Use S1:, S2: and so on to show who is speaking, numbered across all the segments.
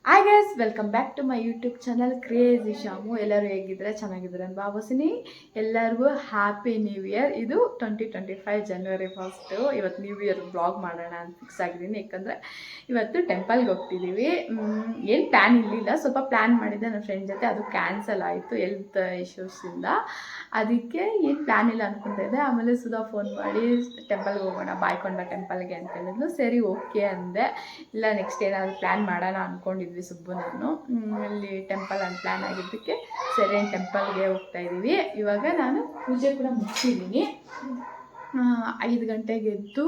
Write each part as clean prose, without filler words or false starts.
S1: Hi guys, welcome back to my YouTube channel crazy Shamu. ಎಲ್ಲರೂ ಹೇಗಿದ್ರೆ ಚೆನ್ನಾಗಿದ್ದಾರೆ ಅಂತ ಭಾವಿಸ್ತೀನಿ. ಎಲ್ಲರಿಗೂ ಹ್ಯಾಪಿ ನ್ಯೂ ಇಯರ್. ಇದು 2025 ಜನವರಿ 1. ಇವತ್ತು ನ್ಯೂ ಇಯರ್ ಬ್ಲಾಗ್ ಮಾಡೋಣ ಅಂತ ಫಿಕ್ಸ್ ಆಗಿದ್ದೀನಿ. ಯಾಕಂದರೆ ಇವತ್ತು ಟೆಂಪಲ್ಗೆ ಹೋಗ್ತಿದ್ದೀವಿ. ಏನು ಪ್ಲ್ಯಾನ್ ಇರಲಿಲ್ಲ, ಸ್ವಲ್ಪ ಪ್ಲ್ಯಾನ್ ಮಾಡಿದ್ದೆ ನನ್ನ ಫ್ರೆಂಡ್ ಜೊತೆ, ಅದು ಕ್ಯಾನ್ಸಲ್ ಆಯಿತು ಹೆಲ್ತ್ ಇಶ್ಯೂಸಿಂದ. ಅದಕ್ಕೆ ಏನು ಪ್ಲ್ಯಾನ್ ಇಲ್ಲ ಅಂದ್ಕೊತಾ ಇದ್ದೆ. ಆಮೇಲೆ ಸುಧಾ ಫೋನ್ ಮಾಡಿ ಟೆಂಪಲ್ಗೆ ಹೋಗೋಣ, ಬಾಯ್ಕೊಂಡ ಟೆಂಪಲ್ಗೆ ಅಂತ ಹೇಳಿದ್ಲು. ಸರಿ ಓಕೆ ಅಂದೆ. ಇಲ್ಲ ನೆಕ್ಸ್ಟ್ ಏನಾದರೂ ಪ್ಲ್ಯಾನ್ ಮಾಡೋಣ ಅಂದ್ಕೊಂಡಿದ್ವಿ ಸುಬ್ಬು ನಾನು. ಅಲ್ಲಿ ಟೆಂಪಲ್ ಅಂತ ಪ್ಲ್ಯಾನ್ ಆಗಿದ್ದಕ್ಕೆ ಸರಿ ಟೆಂಪಲ್ಗೆ ಹೋಗ್ತಾ ಇದ್ದೀವಿ. ಇವಾಗ ನಾನು ಪೂಜೆ ಕೂಡ ಮುಗಿಸಿದ್ದೀನಿ. 5 ಗಂಟೆಗೆ ಎದ್ದು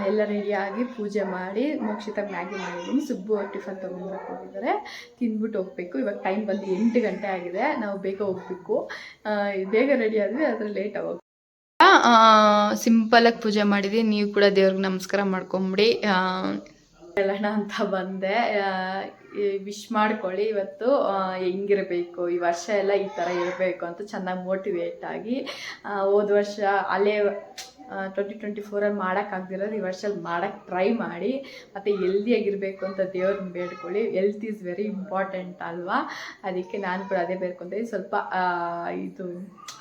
S1: ಎಲ್ಲ ರೆಡಿಯಾಗಿ ಪೂಜೆ ಮಾಡಿ ಮೋಕ್ಷಿತಾಗಿ ಮ್ಯಾಗಿ ಮಾಡಿದ್ದೀನಿ. ಸುಬ್ಬು ಟಿಫನ್ ತೊಗೊಂಡ್ಬರಕ್ಕೆ ಹೋಗಿದ್ದಾರೆ, ತಿಂದ್ಬಿಟ್ಟು ಹೋಗಬೇಕು. ಇವಾಗ ಟೈಮ್ ಬಂದು 8 ಗಂಟೆ ಆಗಿದೆ. ನಾವು ಬೇಗ ಹೋಗಬೇಕು. ಬೇಗ ರೆಡಿ ಆದ್ವಿ, ಆದರೆ ಲೇಟಾಗಿ ಹೋಗಿ ಸಿಂಪಲಾಗಿ ಪೂಜೆ ಮಾಡಿದ್ದೀನಿ. ನೀವು ಕೂಡ ದೇವ್ರಿಗೆ ನಮಸ್ಕಾರ ಮಾಡ್ಕೊಂಬಿಡಿ ಹೇಳೋಣ ಅಂತ ಬಂದೆ. ವಿಶ್ ಮಾಡ್ಕೊಳ್ಳಿ. ಇವತ್ತು ಹೆಂಗಿರಬೇಕು, ಈ ವರ್ಷ ಎಲ್ಲ ಈ ಥರ ಇರಬೇಕು ಅಂತ ಚೆನ್ನಾಗಿ ಮೋಟಿವೇಟ್ ಆಗಿ, ಹೋದ ವರ್ಷ ಅಲ್ಲೇ 2024ಅಲ್ಲಿ ಮಾಡೋಕ್ಕಾಗ್ದಿರೋದು ಈ ವರ್ಷದಲ್ಲಿ ಮಾಡೋಕ್ಕೆ ಟ್ರೈ ಮಾಡಿ. ಮತ್ತು ಹೆಲ್ದಿಯಾಗಿರಬೇಕು ಅಂತ ದೇವ್ರನ್ನ ಬೇಡ್ಕೊಳ್ಳಿ. ಹೆಲ್ತ್ ಈಸ್ ವೆರಿ ಇಂಪಾರ್ಟೆಂಟ್ ಅಲ್ವಾ? ಅದಕ್ಕೆ ನಾನು ಕೂಡ ಅದೇ ಬೇಡ್ಕೊತೀನಿ. ಸ್ವಲ್ಪ ಇದು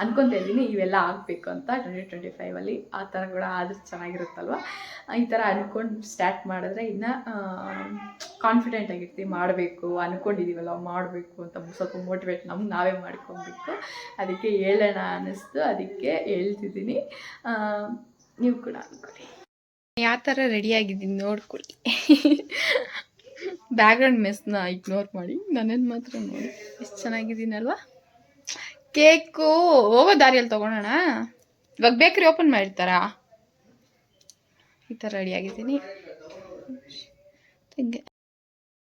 S1: ಅನ್ಕೊತಾ ಇದ್ದೀನಿ, ಇವೆಲ್ಲ ಆಗಬೇಕು ಅಂತ 2025ಅಲ್ಲಿ. ಆ ಥರ ಕೂಡ ಆದರೂ ಚೆನ್ನಾಗಿರುತ್ತಲ್ವ. ಈ ಥರ ಅಂದ್ಕೊಂಡು ಸ್ಟಾರ್ಟ್ ಮಾಡಿದ್ರೆ ಇನ್ನು ಕಾನ್ಫಿಡೆಂಟ್ ಆಗಿರ್ತೀವಿ. ಮಾಡಬೇಕು ಅಂದ್ಕೊಂಡಿದ್ದೀವಲ್ಲ, ಮಾಡಬೇಕು ಅಂತ ಸ್ವಲ್ಪ ಮೋಟಿವೇಟ್ ನಮ್ಗೆ ನಾವೇ ಮಾಡ್ಕೊಬೇಕು. ಅದಕ್ಕೆ ಹೇಳೋಣ ಅನ್ನಿಸ್ತು, ಅದಕ್ಕೆ ಹೇಳ್ತಿದ್ದೀನಿ. ನೀವು ಕೂಡ ಅಂದ್ಕೊಳ್ಳಿ. ಯಾವ ಥರ ರೆಡಿಯಾಗಿದ್ದೀನಿ ನೋಡ್ಕೊಳ್ಳಿ. ಬ್ಯಾಕ್ಗ್ರೌಂಡ್ ಮೆಸ್ನ ಇಗ್ನೋರ್ ಮಾಡಿ, ನನ್ನನ್ನು ಮಾತ್ರ ನೋಡಿ ಎಷ್ಟು ಚೆನ್ನಾಗಿದ್ದೀನಲ್ವಾ. ಕೇಕು ಹೋಗೋ ದಾರಿಯಲ್ಲಿ ತೊಗೊಳೋಣ. ಇವಾಗ ಬೇಕ್ರಿ ಓಪನ್ ಮಾಡಿರ್ತಾರಾ? ಈ ಥರ ರೆಡಿಯಾಗಿದ್ದೀನಿ.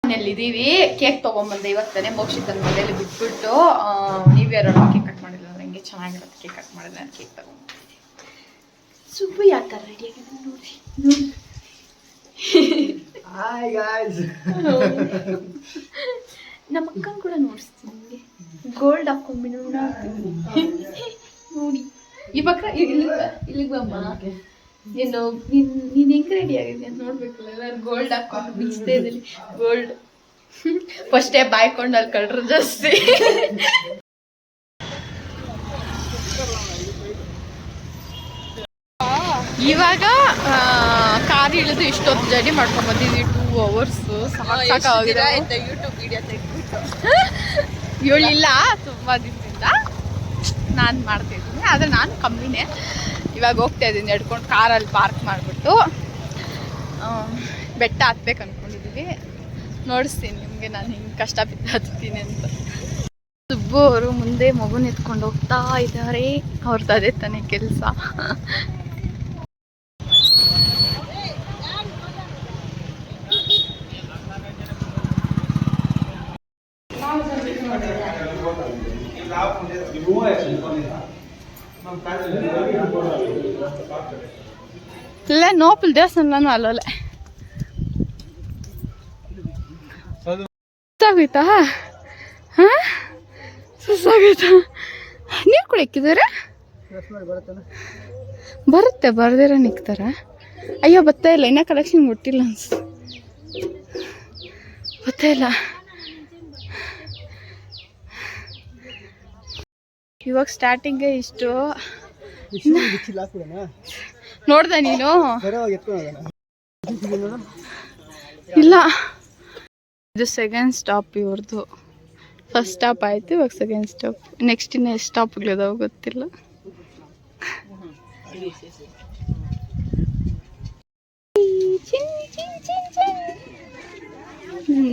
S1: ಮನೇಲಿದ್ದೀವಿ. ಕೇಕ್ ತೊಗೊಂಬಂದೆ ಇವತ್ತೇ ಮೋಕ್ಷಿತನ ಮನೇಲಿ ಬಿಟ್ಬಿಟ್ಟು. ನ್ಯೂ ಇಯರ್ ಒಳಗೆ ಕೇಕ್ ಕಟ್ ಮಾಡಿಲ್ಲ ಅಂದ್ರೆ ಹಂಗೆ ಚೆನ್ನಾಗಿರುತ್ತೆ. ಕೇಕ್ ಕಟ್ ಮಾಡಿದ್ರೆ ನಾನು ಕೇಕ್ ತೊಗೊಂಬಂದೆ. ಸುಬ್ಬು ಯಾವ ಥರ ರೆಡಿಯಾಗಿದೆ ನೋಡಿ.
S2: Hi guys.
S1: ನಮ್ಮ ಅಕ್ಕನ ಕೂಡ ನೋಡಿಸ್ತೀನಿ ನಿಮಗೆ. ಗೋಲ್ಡ್ ಹಾಕೊಂಡ್ಬಿಟ್ಟು ನೋಡಿ. ಇವಾಗ ಇಲ್ಲಿಗೆ ಬಮ್ಮ. ನೀನು ಹೆಂಗೆ ರೆಡಿ ಆಗಿದೆ ಅಂತ ನೋಡ್ಬೇಕಲ್ಲ. ಎಲ್ಲರೂ ಗೋಲ್ಡ್ ಹಾಕೊಂಡು ಬಿಚ್ತಾ ಇದ್ದಲ್ಲಿ ಗೋಲ್ಡ್ ಫಸ್ಟೇ ಬಾಯ್ಕೊಂಡು ಅಲ್ಲಿ ಕಳ್ರು ಜಾಸ್ತಿ. ಇವಾಗ ಕಾರ್ ಇಳಿದು ಇಷ್ಟೊತ್ತು ಜರ್ನಿ ಮಾಡ್ಕೊಂಡು ಬಂದಿದ್ವಿ. 2 hours ಸಾಕಾಗಿದೆ. ಯೂಟ್ಯೂಬ್ ವಿಡಿಯೋ ತೆಗೆದ್ಬಿಟ್ಟು ಹೇಳಿಲ್ಲ ತುಂಬ ದಿನದಿಂದ ನಾನು ಮಾಡ್ತಾಯಿದ್ದೀನಿ, ಆದರೆ ನಾನು ಕಮ್ಮಿನೇ. ಇವಾಗ ಹೋಗ್ತಾ ಇದ್ದೀನಿ ನಡ್ಕೊಂಡು, ಕಾರಲ್ಲಿ ಪಾರ್ಕ್ ಮಾಡಿಬಿಟ್ಟು ಬೆಟ್ಟ ಹತ್ಬೇಕು ಅಂದ್ಕೊಂಡಿದ್ದೀವಿ. ನೋಡಿಸ್ತೀನಿ ನಿಮಗೆ ನಾನು ಹಿಂಗೆ ಕಷ್ಟ ಬಿದ್ದು ಹತ್ತೀನಿ ಅಂತ. ಸುಬ್ಬು ಅವರು ಮುಂದೆ ಮಗುನ ಎತ್ಕೊಂಡು ಹೋಗ್ತಾ ಇದ್ದಾರೆ. ಅವ್ರದ್ದು ಅದೇ ತಾನೇ ಕೆಲಸ. ಇಲ್ಲ ನೋಪಲ್ ದೇವಸ್ಥಾನ ಅಲ್ಲೋಲೆ ಸುಸ್ತಾಗೋಯ್ತಾ? ಹಾಂ ಸುಸ್ತಾಗೋಯ್ತಾ? ನೀರು ಕೂಡ ಇಕ್ಕಿದ್ದಾರೆ. ಬರುತ್ತೆ, ಬರ್ದಿರ ನಿಕ್ತಾರ. ಅಯ್ಯೋ ಬರ್ತಾ ಇಲ್ಲ, ಇನ್ನೂ ಕಲೆಕ್ಷನ್ ಕೊಟ್ಟಿಲ್ಲ ಅನ್ಸುತ್ತೆ. ಬರ್ತಾ ಇಲ್ಲ. ಇವಾಗ ಸ್ಟಾರ್ಟಿಂಗ್ಗೆ ಇಷ್ಟು ನೋಡ್ದೆ ನೀನು? ಇಲ್ಲ, ಇದು ಸೆಕೆಂಡ್ ಸ್ಟಾಪ್ ಇವ್ರದ್ದು. ಫಸ್ಟ್ ಸ್ಟಾಪ್ ಆಯಿತು, ಇವಾಗ ಸೆಕೆಂಡ್ ಸ್ಟಾಪ್. ನೆಕ್ಸ್ಟ್ ಇನ್ನು ಎಷ್ಟು ಸ್ಟಾಪ್ಗಳಿದಾವೆ ಗೊತ್ತಿಲ್ಲ.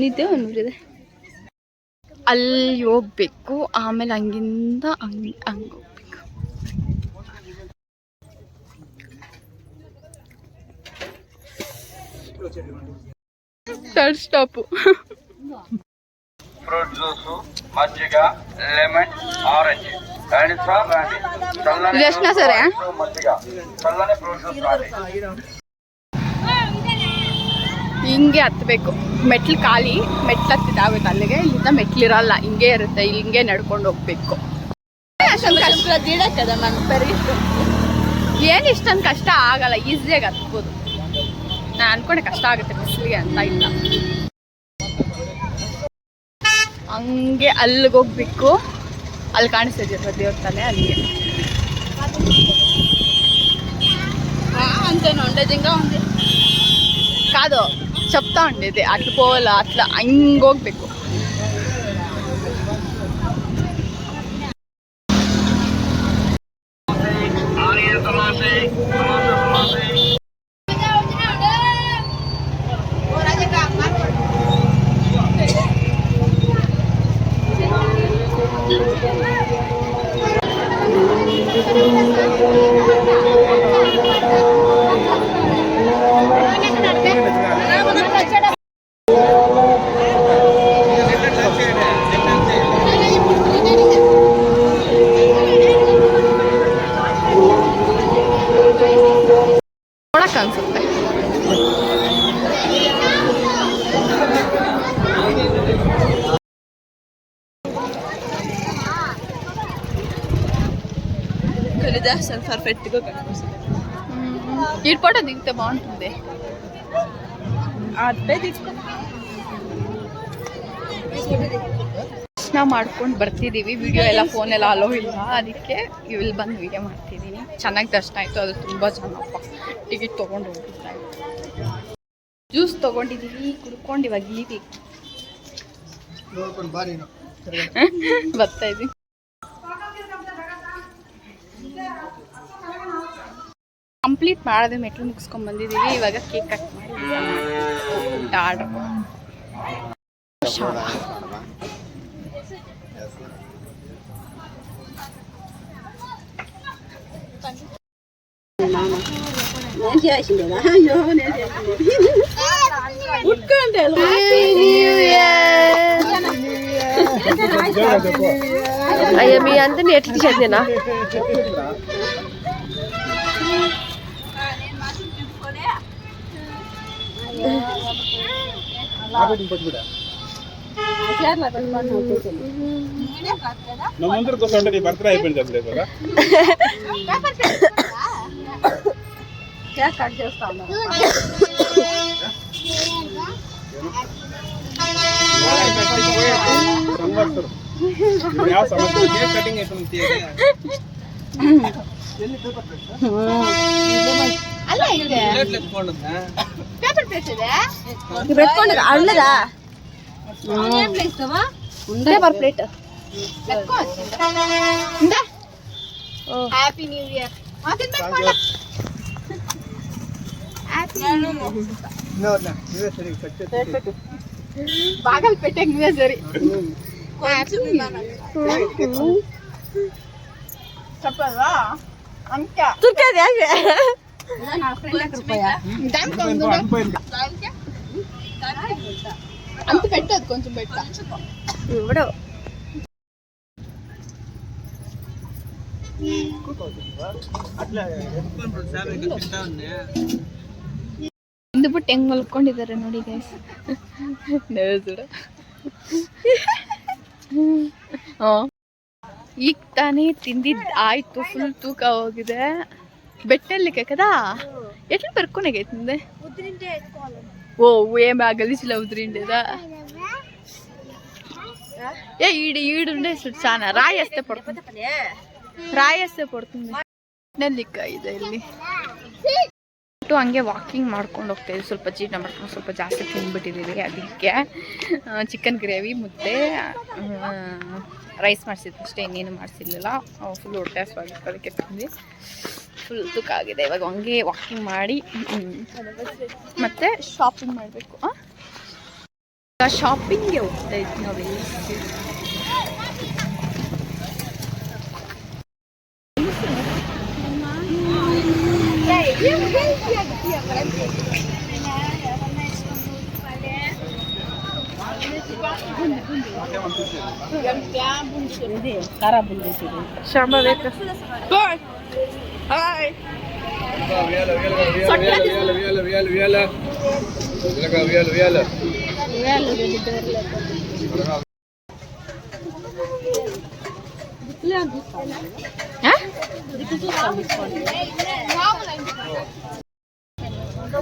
S1: ನಿದ್ದೆ ಬಂದ್ಬಿಟ್ಟಿದೆ. ಅಲ್ಲಿ ಹೋಗ್ಬೇಕು, ಆಮೇಲೆ ಹಂಗಿಂದ ಹಂಗೆ ಹೋಗ್ಬೇಕು. Third stop.
S3: ಫ್ರೂಟ್ ಜ್ಯೂಸು, ಮಜ್ಜಿಗ, ಲೆಮನ್, ಆರೆಂಜ್.
S1: ಎಷ್ಟು ಸರ ಹಿಂಗೆ ಹತ್ತಬೇಕು. ಮೆಟ್ಲು ಖಾಲಿ, ಮೆಟ್ಲು ಹತ್ತಿದಾಗುತ್ತೆ ಅಲ್ಲಿಗೆ. ಇಲ್ಲಿಂದ ಮೆಟ್ಲಿರಲ್ಲ, ಹಿಂಗೆ ಇರುತ್ತೆ. ಹಿಂಗೆ ನಡ್ಕೊಂಡು ಹೋಗ್ಬೇಕು. ಅಷ್ಟೊಂದು ಕಷ್ಟ ಏನು ಇಷ್ಟೊಂದು ಕಷ್ಟ ಆಗಲ್ಲ, ಈಸಿಯಾಗಿ ಹತ್ಬೋದು. ನಾನು ಅನ್ಕೊಂಡೆ ಕಷ್ಟ ಆಗುತ್ತೆ ಬಿಸಿಲಿಗೆ ಅಂತ. ಇಲ್ಲ ಹಂಗೆ ಅಲ್ಲಿಗೆ ಹೋಗ್ಬೇಕು. ಅಲ್ಲಿ ಕಾಣಿಸ್ತಿದ್ಯಲ್ಲ ದೇವ್ರ ತಲೆ, ಅಲ್ಲಿಗೆ అంతేనా ఉండేది ఇంకా ఉంది కాదు చెప్తా ఉండేది అట్లా పోవాలా అట్లా ఇంకోగಬೇಕು ನೋಡಕ್ ಅನ್ಸುತ್ತೆ.
S4: కలిదాసన్ పర్ఫెక్ట్గా కనిపిస్తుంది.
S1: ఈ ఫోటో దిగితే బాగుంటుంది.
S4: అదే తీసుకో.
S1: ನಾವು ಮಾಡ್ಕೊಂಡು ಬರ್ತಿದ್ದೀವಿ. ವಿಡಿಯೋ ಎಲ್ಲ ಫೋನೆಲ್ಲ ಅಲೋ ಇಲ್ಲ, ಅದಕ್ಕೆ ಇಲ್ಲಿ ಬಂದು ವಿಡಿಯೋ ಮಾಡ್ತಿದ್ದೀನಿ. ಚೆನ್ನಾಗಿ ದರ್ಶನ ಆಯಿತು, ಅದು ತುಂಬ ಚೆನ್ನಾಗಪ್ಪ. ಟಿಕೆಟ್ ತೊಗೊಂಡು ಹೋಗಿದ್ದೆ, ಜ್ಯೂಸ್ ತೊಗೊಂಡಿದ್ದೀವಿ, ಕುಡ್ಕೊಂಡು ಇವಾಗ ಇದ್ದೀವಿ. ಬರ್ತಾ ಇದ್ದೀವಿ. ಕಂಪ್ಲೀಟ್ ಮಾಡೋದು ಮೆಟ್ಲು ಮುಗಿಸ್ಕೊಂಡು ಬಂದಿದ್ದೀವಿ. ಇವಾಗ ಕೇಕ್ ಕಟ್ ಮಾಡಿ ಊಟ ಆರ್ಡರ್
S4: అయ్యా మీ అందరినీ ఎట్లా చదివేనా
S5: నమ్మందరూ కూర్చుంటే నీ బర్త్డే అయిపోయింది అప్పుడే కదా
S4: కేక్ కట్ చేస్తా ఉన్నా.
S5: ಯಾವ ಸಮಸ್ಯೆ ಕೇಕ್ ಕಟಿಂಗ್ ಐತೆ
S1: ಅಲ್ಲ ಇದೆ ಪೇಪರ್ ಪ್ಲೇಟ್ ಇದೆ
S4: పెట్టుకోండి అల్లదా paper plate
S1: happy new year. బాగా పెట్టే నువ్వే సరి చెప్పరా అంతే
S4: తుర్కేది
S1: అంత పెట్టదు, కొంచెం పెట్ట
S4: ఇప్పుడు
S1: ಇಂದುಬಿಟ್ಟು ಹೆಂಗ್ ಮಲ್ಕೊಂಡಿದ್ದಾರೆ ನೋಡಿ ಗೈಸ್. ಈಗ ತಾನೇ ತಿಂದಿದ್ದು ಆಯ್ತು, ಫುಲ್ ತೂಕ ಹೋಗಿದೆ. ಬೆಟ್ಟಲ್ಲಿಕ್ಕೆ కదా ఎట్లా పెరుక్కునేగైతుంది. ఓ ఏం గలీజ్లా ఉదిరిండేదా. ఏ ఈడుండే చాలా రాయేస్తే పడుతుంది, ರಾಯಸ್ಸೆ ಪಡ್ತೀನಿ. ನೆಲ್ಲಿಕ್ಕ ಇದೆ ಇಲ್ಲಿ. ಹಂಗೆ ವಾಕಿಂಗ್ ಮಾಡ್ಕೊಂಡು ಹೋಗ್ತಾ ಇದ್ದೀವಿ. ಸ್ವಲ್ಪ ಜೀರ್ಣ ಮಾಡ್ಕೊಂಡು ಸ್ವಲ್ಪ ಜಾಸ್ತಿ ತಿಂದ್ಬಿಟ್ಟಿದ್ದೀವಿ, ಅದಕ್ಕೆ ಚಿಕನ್ ಗ್ರೇವಿ ಮುದ್ದೆ ರೈಸ್ ಮಾಡಿಸಿದ್ದು ಅಷ್ಟೇ, ಇನ್ನೇನು ಮಾಡಿಸಿರ್ಲಿಲ್ಲ. ಫುಲ್ ಹೊಟ್ಟೆ ಹಸ್ವಾಗಿತ್ತು, ಅದಕ್ಕೆ ತಿಂದು ಫುಲ್ ತೂಕ ಆಗಿದೆ. ಇವಾಗ ಹಂಗೆ ವಾಕಿಂಗ್ ಮಾಡಿ ಮತ್ತೆ ಶಾಪಿಂಗ್ ಮಾಡಬೇಕು. ಶಾಪಿಂಗ್ಗೆ ಹೋಗ್ತಾ ಇದ್ವಿ ನಾವೆಲ್ಲ.
S4: ಶಾಂಬ ಬೇಕು.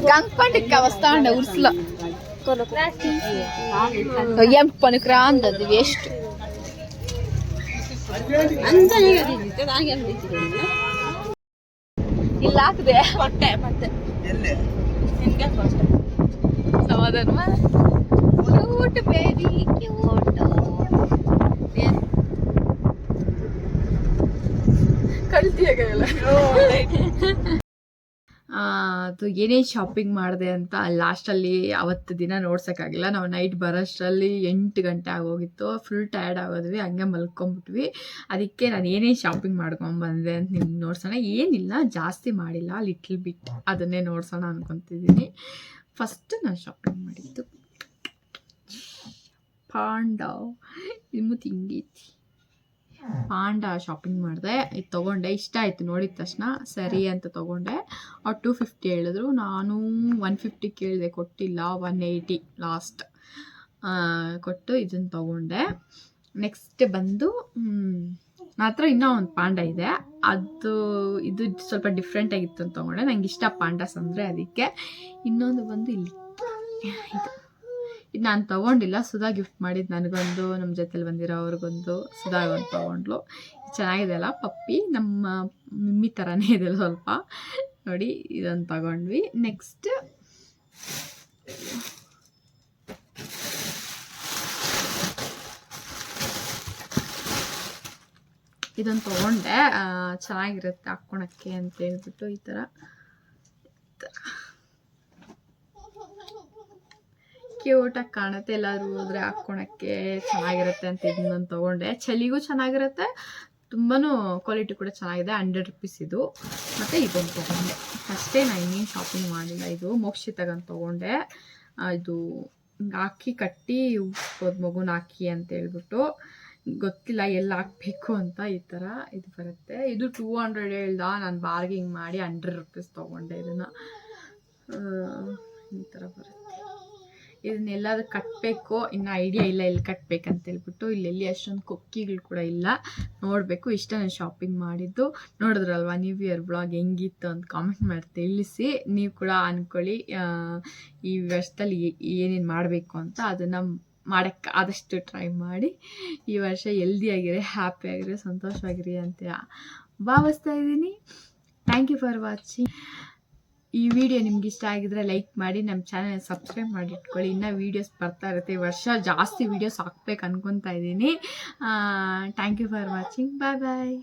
S1: గంగపండికి వస్తా ఉండే ఉర్సులో ఏం పనికిరా అందది వేస్ట్ ಇಲ್ಲ ಹಾಕದೆ ಕೊಟ್ಟೆ ಮತ್ತೆ ಸಮಾಧಾನ ಕ್ಯೂಟ್ ಬೇಬಿ ಕ್ಯೂಟ್ ಕಳ್ತಿಯಾಗಲ್ಲ ಅದು ಏನೇನು ಶಾಪಿಂಗ್ ಮಾಡಿದೆ ಅಂತ ಲಾಸ್ಟಲ್ಲಿ ಅವತ್ತು ದಿನ ನೋಡ್ಸೋಕ್ಕಾಗಿಲ್ಲ. ನಾವು ನೈಟ್ ಬರೋಷ್ಟರಲ್ಲಿ 8 ಗಂಟೆ ಆಗೋಗಿತ್ತು. ಫುಲ್ ಟಯರ್ಡ್ ಆಗೋದ್ವಿ, ಹಂಗೆ ಮಲ್ಕೊಂಬಿಟ್ವಿ. ಅದಕ್ಕೆ ನಾನು ಏನೇನು ಶಾಪಿಂಗ್ ಮಾಡ್ಕೊಂಬಂದೆ ಅಂತ ನಿಮ್ಗೆ ನೋಡ್ಸೋಣ. ಏನಿಲ್ಲ, ಜಾಸ್ತಿ ಮಾಡಿಲ್ಲ, ಲಿಟ್ಲ್ ಬಿಟ್ ಅದನ್ನೇ ನೋಡ್ಸೋಣ ಅಂದ್ಕೊತಿದ್ದೀನಿ. ಫಸ್ಟ್ ನಾನು ಶಾಪಿಂಗ್ ಮಾಡಿದ್ದು ಪಾಂಡಾ, ಇದು ತಿಂಗೈತಿ ಪಾಂಡಾ ಶಾಪಿಂಗ್ ಮಾಡಿದೆ. ಇದು ತೊಗೊಂಡೆ, ಇಷ್ಟ ಆಯಿತು ನೋಡಿದ ತಕ್ಷಣ, ಸರಿ ಅಂತ ತೊಗೊಂಡೆ. ಅವ್ರು 250 ಹೇಳಿದ್ರು, ನಾನು 150 ಕೇಳಿದೆ, ಕೊಟ್ಟಿಲ್ಲ, 180 ಲಾಸ್ಟ್ ಕೊಟ್ಟು ಇದನ್ನು ತೊಗೊಂಡೆ. ನೆಕ್ಸ್ಟ್ ಬಂದು ನನ್ನ ಹತ್ರ ಇನ್ನೂ ಒಂದು ಪಾಂಡ ಇದೆ, ಇದು ಸ್ವಲ್ಪ ಡಿಫ್ರೆಂಟ್ ಆಗಿತ್ತು ಅಂತ ತೊಗೊಂಡೆ. ನಂಗೆ ಇಷ್ಟ ಪಾಂಡಾಸ್ ಅಂದರೆ, ಅದಕ್ಕೆ. ಇನ್ನೊಂದು ಬಂದು ಇಲ್ಲಿ ಇದು ನಾನು ತೊಗೊಂಡಿಲ್ಲ, ಸುಧಾ ಗಿಫ್ಟ್ ಮಾಡಿದ್ದು ನನಗೊಂದು, ನಮ್ಮ ಜೊತೆಲಿ ಬಂದಿರೋ ಅವ್ರಿಗೊಂದು, ಸುಧಾಗೊಂದು ತೊಗೊಂಡ್ಲು. ಚೆನ್ನಾಗಿದೆ ಅಲ್ಲ ಪಪ್ಪಿ, ನಮ್ಮ ಮಿಮ್ಮಿ ಥರನೇ ಇದೆ ಸ್ವಲ್ಪ ನೋಡಿ. ಇದನ್ನು ತಗೊಂಡ್ವಿ. ನೆಕ್ಸ್ಟ್ ಇದನ್ನು ತೊಗೊಂಡೆ, ಚೆನ್ನಾಗಿರುತ್ತೆ ಹಾಕ್ಕೊಳಕ್ಕೆ ಅಂತ ಹೇಳ್ಬಿಟ್ಟು. ಈ ಥರ ಕ್ಯೂಟಾಗಿ ಕಾಣುತ್ತೆ, ಎಲ್ಲಾದ್ರೂ ಹೋದರೆ ಹಾಕ್ಕೊಳಕ್ಕೆ ಚೆನ್ನಾಗಿರುತ್ತೆ ಅಂತ ಇದನ್ನೊಂದು ತೊಗೊಂಡೆ. ಚಳಿಗೂ ಚೆನ್ನಾಗಿರುತ್ತೆ, ತುಂಬಾ ಕ್ವಾಲಿಟಿ ಕೂಡ ಚೆನ್ನಾಗಿದೆ. 100 ರೂಪೀಸ್ ಇದು. ಮತ್ತು ಇದೊಂದು ತೊಗೊಂಡೆ ಅಷ್ಟೇ, ನಾನು ಇನ್ನೇನು ಶಾಪಿಂಗ್ ಮಾಡಿಲ್ಲ. ಇದು ಮೋಕ್ಷಿತಾಗಂತ ತೊಗೊಂಡೆ. ಇದು ಹಾಕಿ ಕಟ್ಟಿ ಉಪ್ಪಿಸ್ಬೋದು ಮಗುನ ಹಾಕಿ ಅಂತ ಹೇಳ್ಬಿಟ್ಟು, ಗೊತ್ತಿಲ್ಲ ಎಲ್ಲ ಹಾಕಬೇಕು ಅಂತ. ಈ ಥರ ಇದು ಬರುತ್ತೆ. ಇದು 200 ಹೇಳ್ದ, ನಾನು ಬಾರ್ಗಿಂಗ್ ಮಾಡಿ 100 ರೂಪೀಸ್ ತೊಗೊಂಡೆ. ಇದನ್ನು ಈ ಥರ ಬರುತ್ತೆ. ಇದನ್ನೆಲ್ಲಾದ್ರೂ ಕಟ್ಟಬೇಕು, ಇನ್ನು ಐಡಿಯಾ ಇಲ್ಲ ಎಲ್ಲಿ ಕಟ್ಟಬೇಕಂತ ಹೇಳ್ಬಿಟ್ಟು. ಇಲ್ಲೆಲ್ಲಿ ಅಷ್ಟೊಂದು ಕೊಕ್ಕಿಗಳು ಕೂಡ ಇಲ್ಲ, ನೋಡಬೇಕು. ಇಷ್ಟ ನಾನು ಶಾಪಿಂಗ್ ಮಾಡಿದ್ದು. ನೋಡಿದ್ರಲ್ವ ನ್ಯೂ ಇಯರ್ ಬ್ಲಾಗ್ ಹೆಂಗಿತ್ತು ಅಂತ ಕಾಮೆಂಟ್ ಮಾಡಿ ತಿಳಿಸಿ. ನೀವು ಕೂಡ ಅಂದ್ಕೊಳ್ಳಿ ಈ ವರ್ಷದಲ್ಲಿ ಏನೇನು ಮಾಡಬೇಕು ಅಂತ. ಅದನ್ನು ಮಾಡೋಕ್ಕೆ ಆದಷ್ಟು ಟ್ರೈ ಮಾಡಿ. ಈ ವರ್ಷ ಹೆಲ್ದಿಯಾಗಿರಿ, ಹ್ಯಾಪಿಯಾಗಿರಿ, ಸಂತೋಷವಾಗಿರಿ ಅಂತ ಭಾವಿಸ್ತಾ ಇದ್ದೀನಿ. Thank you for watching. ಈ ವಿಡಿಯೋ ನಿಮ್ಗೆ ಇಷ್ಟ ಆಗಿದ್ರೆ ಲೈಕ್ ಮಾಡಿ, ನಮ್ಮ ಚಾನಲ್ ಸಬ್ಸ್ಕ್ರೈಬ್ ಮಾಡಿ ಇಟ್ಕೊಳ್ಳಿ. ಇನ್ನೂ ವೀಡಿಯೋಸ್ ಬರ್ತಾ ಇರುತ್ತೆ. ಈ ವರ್ಷ ಜಾಸ್ತಿ ವೀಡಿಯೋಸ್ ಹಾಕ್ಬೇಕು ಅನ್ಕೊತಾ ಇದ್ದೀನಿ. Thank you for watching. Bye bye.